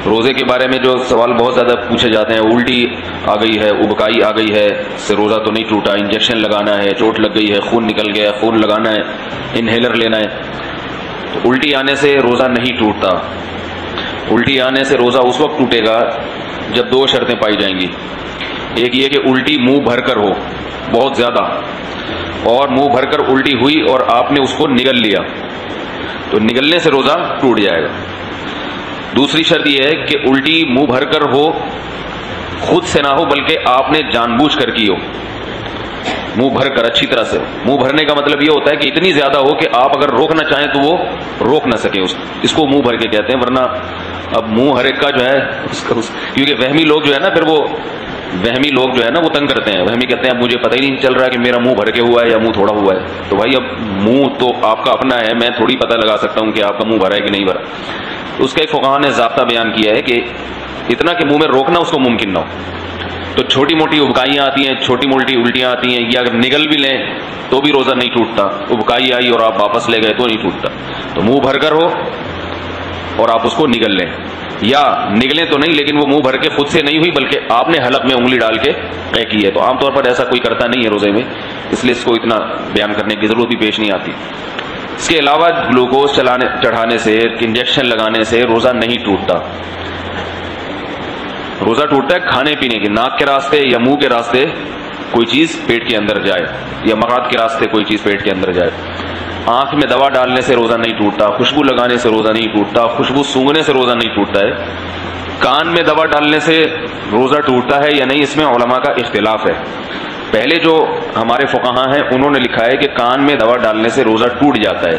روزے کے بارے میں جو سوال بہت زیادہ پوچھے جاتے ہیں، الٹی آ گئی ہے، ابکائی آ گئی ہے، اس سے روزہ تو نہیں ٹوٹا، انجیکشن لگانا ہے، چوٹ لگ گئی ہے، خون نکل گیا، خون لگانا ہے، انہیلر لینا ہے. تو الٹی آنے سے روزہ نہیں ٹوٹتا. الٹی آنے سے روزہ اس وقت ٹوٹے گا جب دو شرطیں پائی جائیں گی. ایک یہ کہ الٹی منہ بھر کر ہو بہت زیادہ، اور منہ بھر کر الٹی ہوئی اور آپ نے اس کو نگل لیا، تو نگلنے سے روزہ ٹوٹ جائے گا. دوسری شرط یہ ہے کہ الٹی منہ بھر کر ہو، خود سے نہ ہو بلکہ آپ نے جان بوجھ کر کی ہو، منہ بھر کر اچھی طرح سے. منہ بھرنے کا مطلب یہ ہوتا ہے کہ اتنی زیادہ ہو کہ آپ اگر روکنا چاہیں تو وہ روک نہ سکیں، اس کو منہ بھر کے کہتے ہیں. ورنہ اب منہ ہر ایک کا جو ہے کیونکہ وہمی لوگ جو ہے نا، پھر وہ وہمی لوگ جو ہے نا وہ تنگ کرتے ہیں. وہمی کہتے ہیں اب مجھے پتہ ہی نہیں چل رہا کہ میرا منہ بھر کے ہوا ہے یا منہ تھوڑا ہوا ہے. تو بھائی اب منہ تو آپ کا اپنا ہے، میں تھوڑی پتہ لگا سکتا ہوں کہ آپ کا منہ بھرا ہے کہ نہیں بھرا. اس کا ایک فقہاء نے ضابطہ بیان کیا ہے کہ اتنا کہ منہ میں روکنا اس کو ممکن نہ ہو. تو چھوٹی موٹی ابکائیاں آتی ہیں، چھوٹی موٹی الٹیاں آتی ہیں، یا اگر نگل بھی لیں تو بھی روزہ نہیں ٹوٹتا. ابکائی آئی اور آپ واپس لے گئے تو نہیں ٹوٹتا. تو منہ بھر کر ہو اور آپ اس کو نگل لیں، یا نگلیں تو نہیں لیکن وہ منہ بھر کے خود سے نہیں ہوئی بلکہ آپ نے حلق میں انگلی ڈال کے طے کی ہے. تو عام طور پر ایسا کوئی کرتا نہیں ہے روزے میں، اس لیے اس کو اتنا بیان کرنے کی ضرورت بھی پیش نہیں آتی. اس کے علاوہ گلوکوز چڑھانے سے، انجیکشن لگانے سے روزہ نہیں ٹوٹتا. روزہ ٹوٹتا ہے کھانے پینے کے، ناک کے راستے یا منہ کے راستے کوئی چیز پیٹ کے اندر جائے، یا مغاد کے راستے کوئی چیز پیٹ کے اندر جائے. آنکھ میں دوا ڈالنے سے روزہ نہیں ٹوٹتا، خوشبو لگانے سے روزہ نہیں ٹوٹتا، خوشبو سونگھنے سے روزہ نہیں ٹوٹتا ہے. کان میں دوا ڈالنے سے روزہ ٹوٹتا ہے یا نہیں، اس میں علماء کا اختلاف ہے. پہلے جو ہمارے فقہاء ہیں انہوں نے لکھا ہے کہ کان میں دوا ڈالنے سے روزہ ٹوٹ جاتا ہے.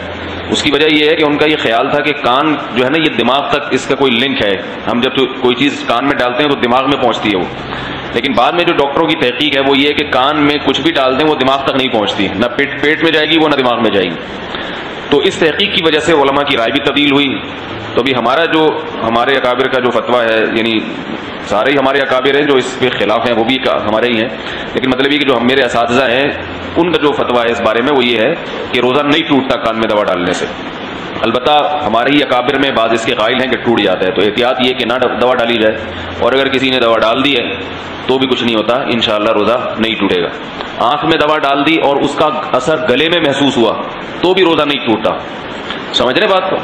اس کی وجہ یہ ہے کہ ان کا یہ خیال تھا کہ کان جو ہے نا یہ دماغ تک اس کا کوئی لنک ہے، ہم جب کوئی چیز کان میں ڈالتے ہیں تو دماغ میں پہنچتی ہے وہ. لیکن بعد میں جو ڈاکٹروں کی تحقیق ہے وہ یہ ہے کہ کان میں کچھ بھی ڈال دیں وہ دماغ تک نہیں پہنچتی، نہ پیٹ میں جائے گی وہ، نہ دماغ میں جائے گی. تو اس تحقیق کی وجہ سے علماء کی رائے بھی تبدیل ہوئی. تو ابھی ہمارے اکابر کا جو فتویٰ ہے، یعنی سارے ہی ہمارے اکابر ہیں جو اس کے خلاف ہیں وہ بھی ہمارے ہی ہیں، لیکن مطلب یہ کہ جو میرے اساتذہ ہیں ان کا جو فتویٰ ہے اس بارے میں وہ یہ ہے کہ روزہ نہیں ٹوٹتا کان میں دوا ڈالنے سے. البتہ ہمارے ہی اکابر میں بعض اس کے قائل ہیں کہ ٹوٹ جاتا ہے. تو احتیاط یہ کہ نہ دوا ڈالی جائے، اور اگر کسی نے دوا ڈال دی ہے تو بھی کچھ نہیں ہوتا، انشاءاللہ روزہ نہیں ٹوٹے گا. آنکھ میں دوا ڈال دی اور اس کا اثر گلے میں محسوس ہوا تو بھی روزہ نہیں ٹوٹتا. سمجھ رہے بات کو؟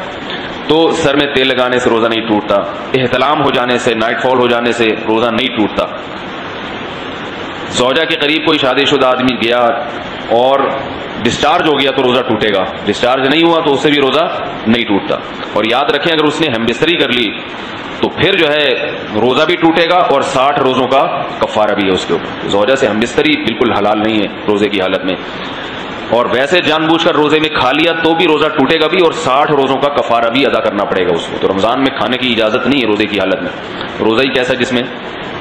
تو سر میں تیل لگانے سے روزہ نہیں ٹوٹتا، احتلام ہو جانے سے، نائٹ فال ہو جانے سے روزہ نہیں ٹوٹتا. زوجہ کے قریب کوئی شادی شدہ آدمی گیا اور ڈسچارج ہو گیا تو روزہ ٹوٹے گا، ڈسچارج نہیں ہوا تو اس سے بھی روزہ نہیں ٹوٹتا. اور یاد رکھیں اگر اس نے ہم بستری کر لی تو پھر جو ہے روزہ بھی ٹوٹے گا اور 60 روزوں کا کفارہ بھی ہے اس کے اوپر. زوجہ سے ہم بستری بالکل حلال نہیں ہے روزے کی حالت میں، اور ویسے جان بوجھ کر روزے میں کھا لیا تو بھی روزہ ٹوٹے گا بھی، اور 60 روزوں کا کفارہ بھی ادا کرنا پڑے گا اس کو. تو رمضان میں کھانے کی اجازت نہیں ہے روزے کی حالت میں. روزہ ہی کیسا جس میں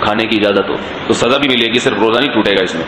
کھانے کی اجازت ہو، تو سزا بھی ملے گی، صرف روزہ نہیں ٹوٹے گا اس میں.